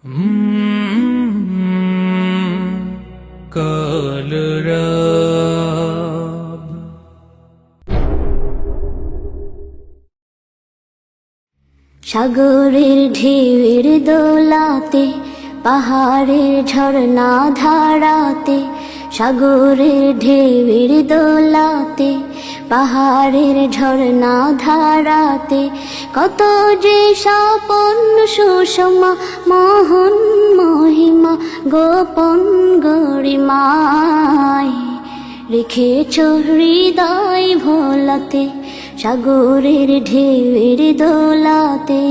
কালরাব সাগরের ঢেউয়ের দোলাতে, পাহাড়ের ঝর্ণা ধারাতে, সাগরের ঢেউয়ের দোলাতে, পাহাড়ের ঝর্ণা ধারাতে, কত যে স্বপন সুষমা মোহন মহিমা গোপন গরিমায় রেখেছ হৃদয় ভোলাতে, সাগরের ঢেউয়ের দোলাতে।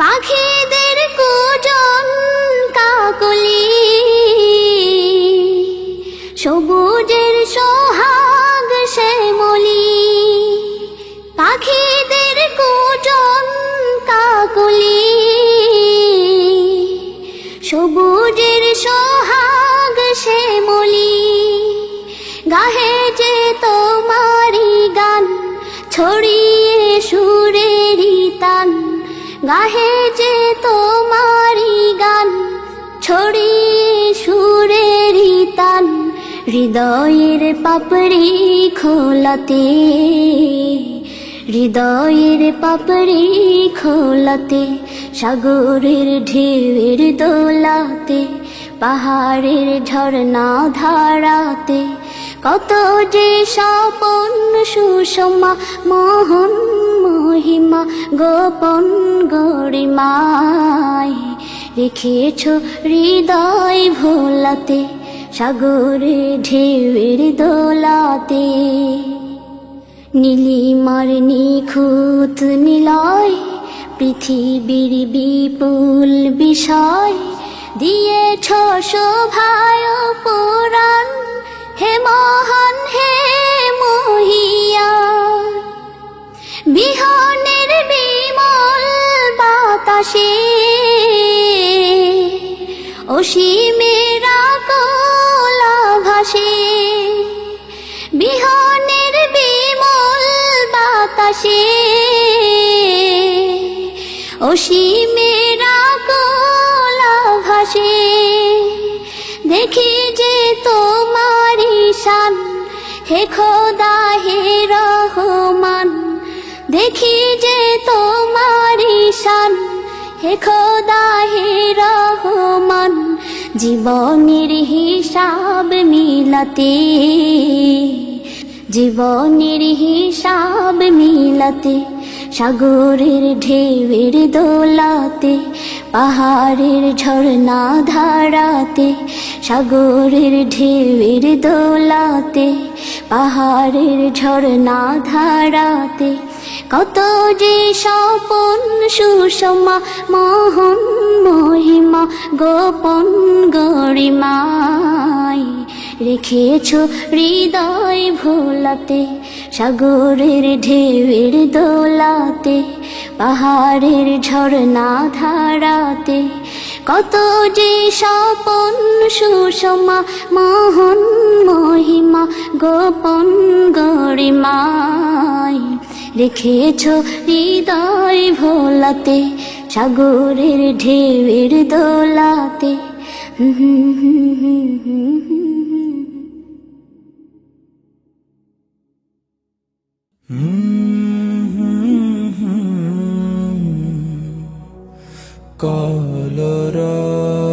পাখিদের কুজন কাকলি, সবুজের সোহাগ শ্যামলি, পাখিদের কুজন কাকলি, সবুজের সোহাগ শ্যামলি, গাহে যে তোমারি গান ছড়িয়ে সুরেরি তান, গাহে যে তোমারি গান ছড়িয়ে সুরেরি তান, হৃদয়ের পাপড়ি খোলাতে, হৃদয়ের পাপড়ি খোলাতে, সাগরের ঢেউয়ের দোলাতে, পাহাড়ের ঝর্ণা ধারাতে, কত যে স্বপন সুষমা মোহন মহিমা গোপন গরিমায় রেখেছ হৃদয় ভোলাতে, সাগরের ঢেউয়ের দোলাতে। নীলিমার নিখুঁত নিলয়, পৃথিবীর বিপুল বিষয়, দিয়েছ শোভায় পুরাণ, হে মহান হে মহিয়ান। বিহনের বিমল বাতাসে, অসীমের আকুল আভাসে, বিহনের বিমল বাতাসে, অসীমের আকুল আভাসে, দেখি যে তোমারি শান, হে খোদা হে রহমান, দেখি যে তোমারি শান, হে খোদা হে রহমান, জীবনের হিসাব মিলাতে, জীবনের হিসাব মিলাতে, সাগরের ঢেউয়ের দোলাতে, পাহাড়ের ঝর্ণা ধারাতে, সাগরের ঢেউয়ের দোলাতে, পাহাড়ের ঝর্ণা ধারাতে, কত যে স্বপন সুষমা মোহন মহিমা গোপন গরিমায় রেখেছ হৃদয় ভোলাতে, সাগরের ঢেউয়ের দোলাতে, পাহাড়ের ঝর্ণা ধারাতে, কত যে স্বপন সুষমা মোহন মহিমা গোপন গরিমায় রেখেছ হৃদয় ভোলাতে, সাগরের ঢেউয়ের দোলাতে। কালরাব।